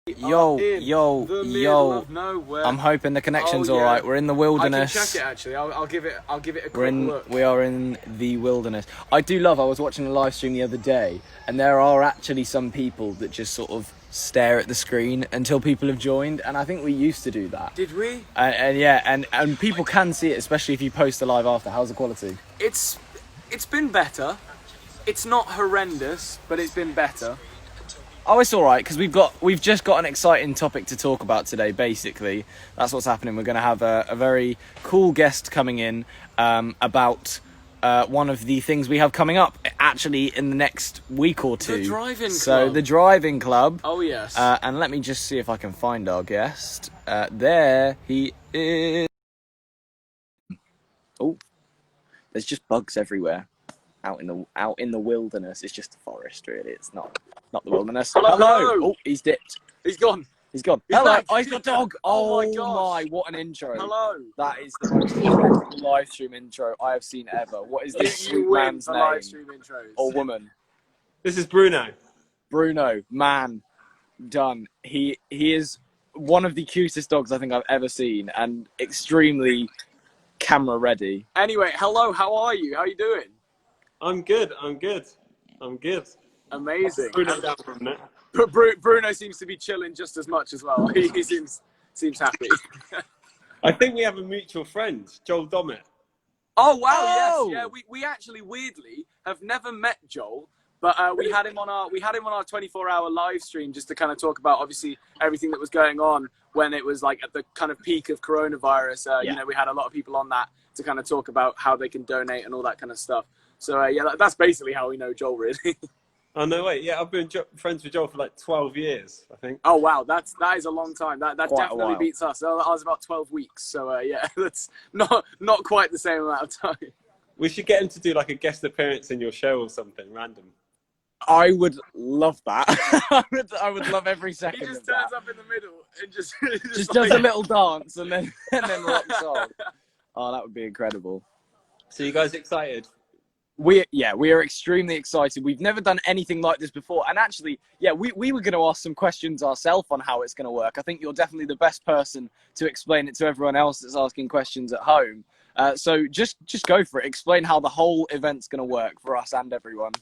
Yo. I'm hoping the connection's all right. We're in the wilderness. I can check it actually. I'll give it a quick look. We are in the wilderness. I was watching a live stream the other day, and there are actually some people that just sort of stare at the screen until people have joined, and I think we used to do that. Did we? And people can see it, especially if you post the live after. How's the quality? It's been better. It's not horrendous, but it's been better. Oh, it's all right, because we've just got an exciting topic to talk about today. Basically, that's what's happening. We're going to have a very cool guest coming in about one of the things we have coming up, actually, in the next week or two. The driving club. So the driving club. Oh yes. And let me just see if I can find our guest. There he is. Oh, there's just bugs everywhere. Out in the wilderness. It's just a forest, really. It's not the wilderness. Hello. Oh, he's dipped. He's gone. Hello. Back. Oh, he's got a dog. Oh my gosh. gosh. What an intro. Hello. That is the most incredible live stream intro I have seen ever. What is this sweet man's name? Live stream intros. Or woman? This is Bruno. Bruno, man, done. He is one of the cutest dogs I think I've ever seen, and extremely camera ready. Anyway, hello. How are you? How are you doing? I'm good. Amazing. Bruno down for a minute. But Bruno seems to be chilling just as much as well. He seems happy. I think we have a mutual friend, Joel Dommett. Oh wow! Oh! Yes, yeah. We actually weirdly have never met Joel, but we had him on our 24-hour live stream just to kind of talk about obviously everything that was going on when it was like at the kind of peak of coronavirus. You know, we had a lot of people on that to kind of talk about how they can donate and all that kind of stuff. So yeah, that's basically how we know Joel, really. Oh no, wait, yeah, I've been friends with Joel for like 12 years, I think. Oh wow, that is a long time. That definitely beats us. I was about 12 weeks, so yeah, that's not quite the same amount of time. We should get him to do like a guest appearance in your show or something random. I would love that. I would love every second. He just of turns that. up in the middle and just does a little dance and then rocks on. Oh, that would be incredible. So you guys excited? We are extremely excited. We've never done anything like this before, and actually, we were going to ask some questions ourselves on how it's going to work. I think you're definitely the best person to explain it to everyone else that's asking questions at home. So just go for it. Explain how the whole event's going to work for us and everyone.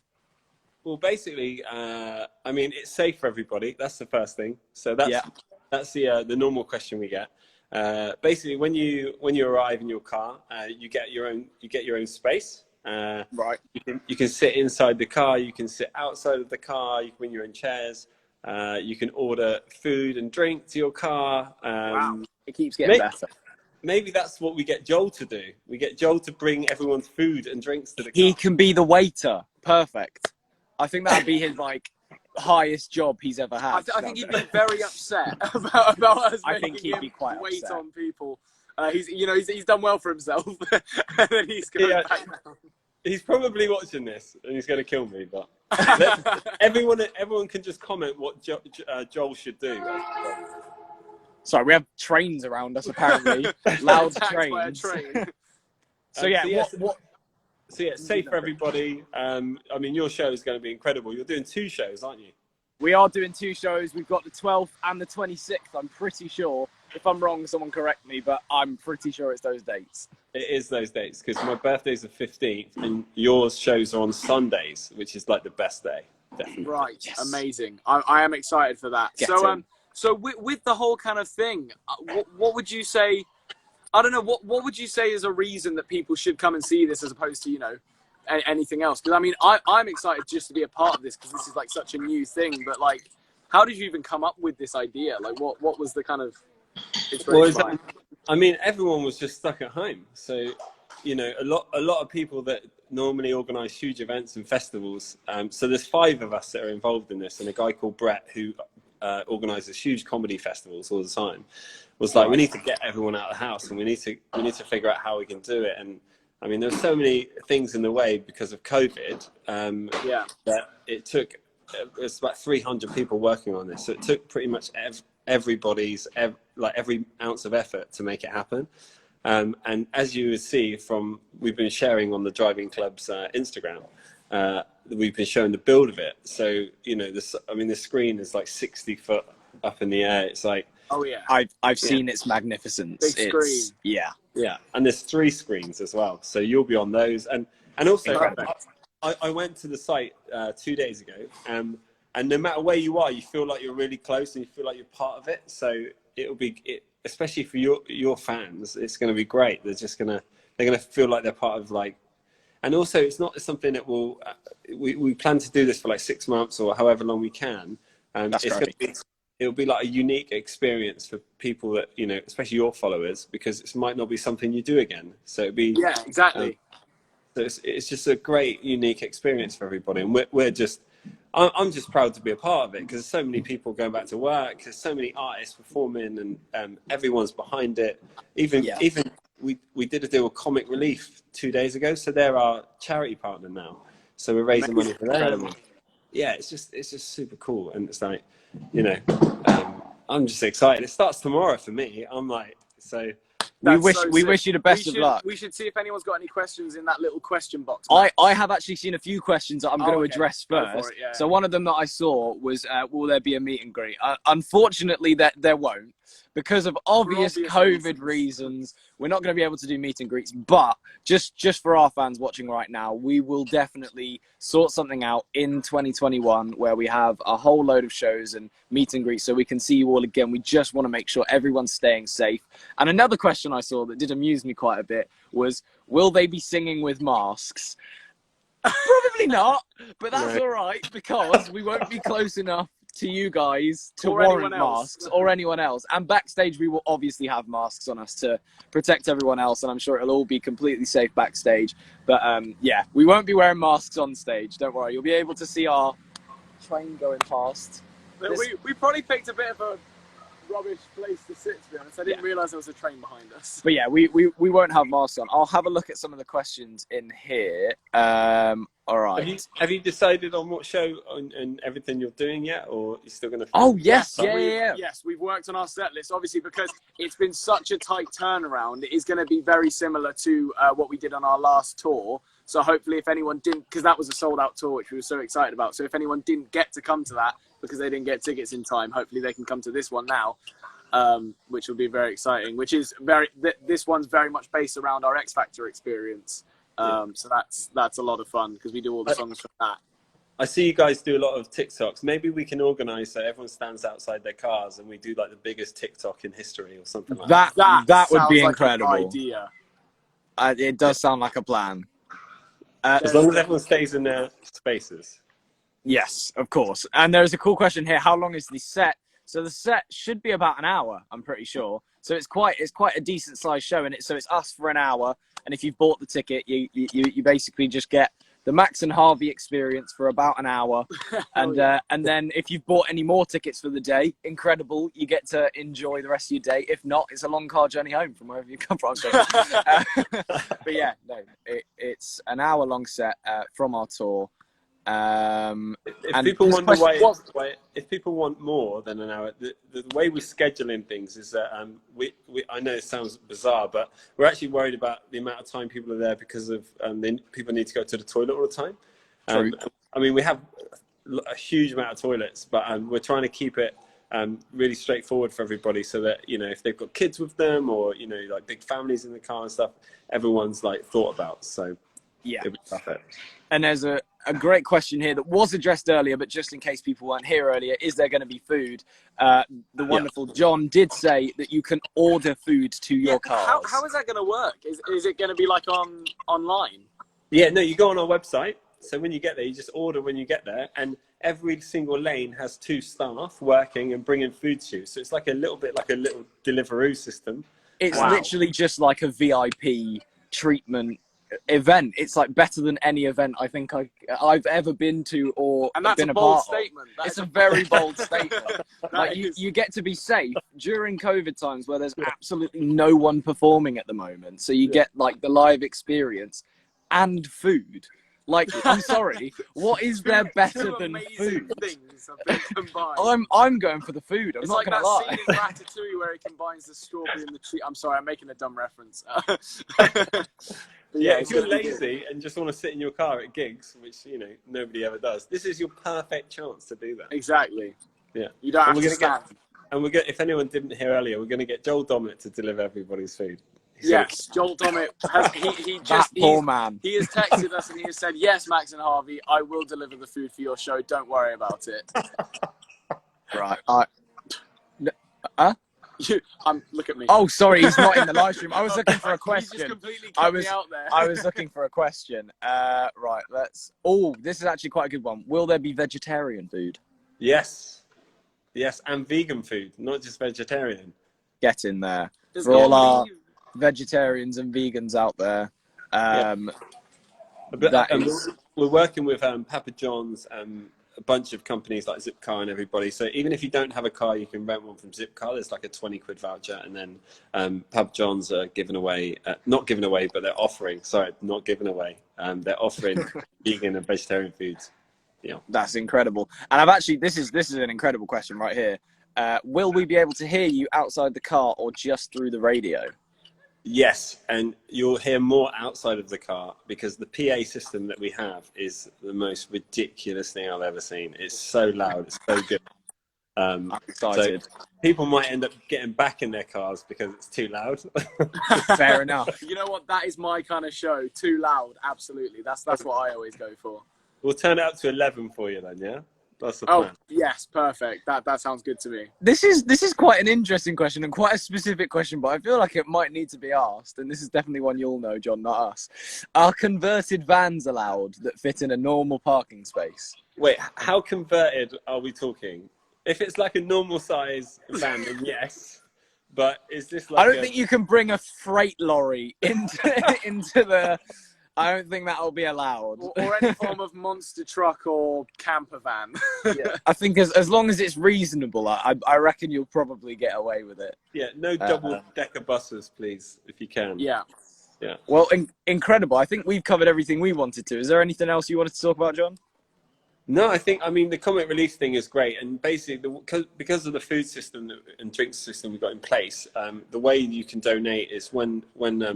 Well, basically, I mean, it's safe for everybody. That's the first thing. So that's the normal question we get. Basically, when you arrive in your car, you get your own space. Right. You can sit inside the car. You can sit outside of the car. You can bring your own chairs. You can order food and drink to your car. Wow. It keeps getting better. Maybe that's what we get Joel to do. We get Joel to bring everyone's food and drinks to the car. He can be the waiter. Perfect. I think that'd be his highest job he's ever had. I think he'd be very upset about us I think making he'd be quite him wait upset. on people. He's done well for himself, and then he's going back down. He's probably watching this, and he's going to kill me. But everyone can just comment what Joel should do. Sorry, we have trains around us apparently. Loud trains. So it's safe for everybody. I mean, your show is going to be incredible. You're doing 2 shows, aren't you? We are doing 2 shows. We've got the 12th and the 26th, I'm pretty sure. If I'm wrong, someone correct me, but I'm pretty sure it's those dates. It is those dates, because my birthday's the 15th, and yours shows are on Sundays, which is like the best day, definitely. Right, yes. Amazing. I am excited for that. So with the whole kind of thing, what would you say, I don't know, what would you say is a reason that people should come and see this as opposed to, anything else? Because I mean, I'm excited just to be a part of this because this is like such a new thing. But like, how did you even come up with this idea? Like, what was the kind of inspiration? I mean, everyone was just stuck at home. So, a lot of people that normally organise huge events and festivals. So there's 5 of us that are involved in this, and a guy called Brett who organises huge comedy festivals all the time. Was like, we need to get everyone out of the house, and we need to figure out how we can do it. And I mean, there's so many things in the way because of COVID. That it's about 300 people working on this. So it took pretty much everybody's every ounce of effort to make it happen. And as you would see we've been sharing on the Driving Club's Instagram, we've been showing the build of it. So, the screen is like 60 foot up in the air. It's like, oh yeah, I've seen its magnificence. Big screen. Yeah. yeah, and there's 3 screens as well, so you'll be on those. And also, I went to the site 2 days ago, and no matter where you are, you feel like you're really close and you feel like you're part of it. So it'll be, especially for your fans, it's going to be great. They're gonna feel like they're part of, like. And also, it's not something that will. We plan to do this for like 6 months or however long we can. And it'll be like a unique experience for people that, you know, especially your followers, because it might not be something you do again. So it'd be exactly. So it's just a great, unique experience for everybody, and I'm just proud to be a part of it, because there's so many people going back to work. There's so many artists performing, and everyone's behind it. Even we did a deal with Comic Relief 2 days ago, so they're our charity partner now. So we're raising money for them. Yeah, it's just super cool, and it's like, you know, I'm just excited. It starts tomorrow for me. I'm like, so. We wish you the best of luck. We should see if anyone's got any questions in that little question box. I have actually seen a few questions that I'm going to address first. So one of them that I saw was, will there be a meet and greet? Unfortunately, there won't. Because of obvious COVID reasons, we're not going to be able to do meet and greets. But just for our fans watching right now, we will definitely sort something out in 2021 where we have a whole load of shows and meet and greets so we can see you all again. We just want to make sure everyone's staying safe. And another question I saw that did amuse me quite a bit was, will they be singing with masks? Probably not, but that's all right, because we won't be close enough to you guys to warrant masks or anyone else. And backstage, we will obviously have masks on us to protect everyone else, and I'm sure it'll all be completely safe backstage. But yeah, we won't be wearing masks on stage. Don't worry, you'll be able to see our train going past. We probably picked a bit of a rubbish place to sit, to be honest. I didn't realise there was a train behind us. But yeah, we won't have masks on. I'll have a look at some of the questions in here. All right. Have you decided on what show and everything you're doing yet, or you're still going to? Oh yes, Yes, we've worked on our set list, obviously, because it's been such a tight turnaround. It is going to be very similar to what we did on our last tour. So hopefully, if anyone didn't, because that was a sold-out tour, which we were so excited about. So if anyone didn't get to come to that because they didn't get tickets in time, hopefully they can come to this one now, which will be very exciting. Which is this one's very much based around our X Factor experience. So that's a lot of fun because we do all the songs from that. I see you guys do a lot of TikToks. Maybe we can organise so everyone stands outside their cars and we do like the biggest TikTok in history or something like that. That would be like incredible. An idea. It does sound like a plan. As long as everyone stays in their spaces. Yes, of course. And there's a cool question here. How long is the set? So the set should be about an hour, I'm pretty sure. So it's quite a decent sized show, and so it's us for an hour. And if you've bought the ticket, you basically just get the Max and Harvey experience for about an hour. And and then if you've bought any more tickets for the day, incredible, you get to enjoy the rest of your day. If not, it's a long car journey home from wherever you come from. But yeah, no, it's an hour long set from our tour. If people wonder if people want more than an hour, the way we're scheduling things is that I know it sounds bizarre, but we're actually worried about the amount of time people are there because of people need to go to the toilet all the time. I mean, we have a huge amount of toilets, but we're trying to keep it really straightforward for everybody, so that, you know, if they've got kids with them or, you know, like big families in the car and stuff, everyone's like thought about. So yeah, it'll be perfect. And there's a great question here that was addressed earlier, but just in case people weren't here earlier, is there going to be food? The wonderful John did say that you can order food to your cars. How is that going to work? Is it going to be like online? Yeah, no, you go on our website. So when you get there, you just order when you get there, and every single lane has 2 staff working and bringing food to you. So it's like a little Deliveroo system. It's literally just like a VIP treatment event. It's like better than any event I think I've ever been to or been a part of. It's a very bold statement. Like you get to be safe during COVID times where there's absolutely no one performing at the moment. So you get like the live experience and food. Like, I'm sorry, what is there better than food? Things have been combined. I'm going for the food. I'm not going to lie. It's like that scene in Ratatouille where he combines the strawberry and the cheese. I'm sorry, I'm making a dumb reference. Yeah, if you're lazy and just want to sit in your car at gigs, which, you know, nobody ever does, this is your perfect chance to do that. Exactly. Yeah. You don't have we're to gonna stand. And we're going. If anyone didn't hear earlier, we're going to get Joel Dommett to deliver everybody's food. Yes, Joel Dommett has that poor man. He has texted us and he has said, "Yes, Max and Harvey, I will deliver the food for your show. Don't worry about it." Right. Look at me. Oh, sorry, he's not in the live stream. I was looking for a question. He's just completely cut me out there. I was looking for a question. Right, let's. Oh, this is actually quite a good one. Will there be vegetarian food? Yes, and vegan food, not just vegetarian. Get in there. There's For all gotta our vegetarians and vegans out there. We're working with Papa John's, a bunch of companies like Zipcar and everybody. So even if you don't have a car, you can rent one from Zipcar. There's like a 20 quid voucher, and then Papa John's are giving away, not giving away, but they're offering. Sorry, not giving away. They're offering vegan and vegetarian foods. Yeah, that's incredible. And I've actually this is an incredible question right here. Will we be able to hear you outside the car or just through the radio? Yes, and you'll hear more outside of the car because the PA system that we have is the most ridiculous thing I've ever seen. It's so loud, it's so good. I'm excited. So people might end up getting back in their cars because it's too loud. Fair enough. You know what? That is my kind of show. Too loud, absolutely. That's what I always go for. We'll turn it up to 11 for you then, yeah? That's the plan. Oh, yes, perfect. That sounds good to me. This is quite an interesting question and quite a specific question, but I feel like it might need to be asked. And this is definitely one you'll know, John, not us. Are converted vans allowed that fit in a normal parking space? Wait, how converted are we talking? If it's like a normal size van, then yes. But is this like I don't think you can bring a freight lorry into the... I don't think that'll be allowed. Or any form of monster truck or camper van. Yeah. I think as long as it's reasonable, I reckon you'll probably get away with it. Yeah, no double-decker buses, please, if you can. Yeah. Yeah. Well, incredible. I think we've covered everything we wanted to. Is there anything else you wanted to talk about, John? No, I mean, the comment release thing is great. And basically, because of the food system and drinks system we've got in place, the way you can donate is when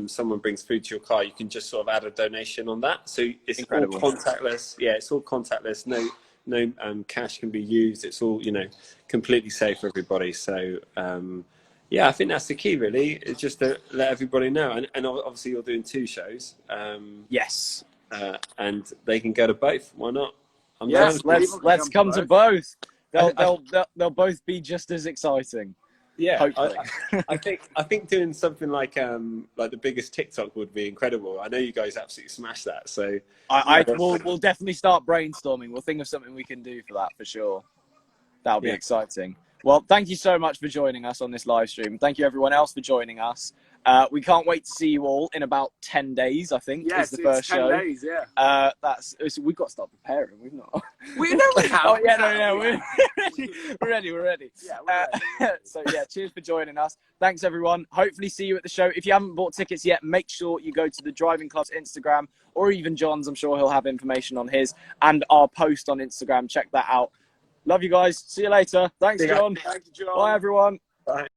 someone brings food to your car, you can just sort of add a donation on that. So it's incredible. All contactless. Yeah, it's all contactless. No cash can be used. It's all, completely safe for everybody. So, yeah, I think that's the key, really. It's just to let everybody know. And obviously, you're doing 2 shows. Yes. And they can go to both. Why not? Yes, let's come to both. They'll both be just as exciting. Yeah, hopefully. I think doing something like the biggest TikTok would be incredible. I know you guys absolutely smash that. So we'll definitely start brainstorming. We'll think of something we can do for that for sure. That'll be exciting. Well, thank you so much for joining us on this live stream. Thank you everyone else for joining us. We can't wait to see you all in about 10 days, I think, is the first show. 10 days, yeah. We've got to start preparing. We've not. We have. Oh, yeah, we're ready. We're ready. Yeah, we're ready. So, yeah, cheers for joining us. Thanks, everyone. Hopefully see you at the show. If you haven't bought tickets yet, make sure you go to the Driving Club's Instagram or even John's. I'm sure he'll have information on his and our post on Instagram. Check that out. Love you guys. See you later. Thanks, John. Thank you, John. Bye, everyone. Bye.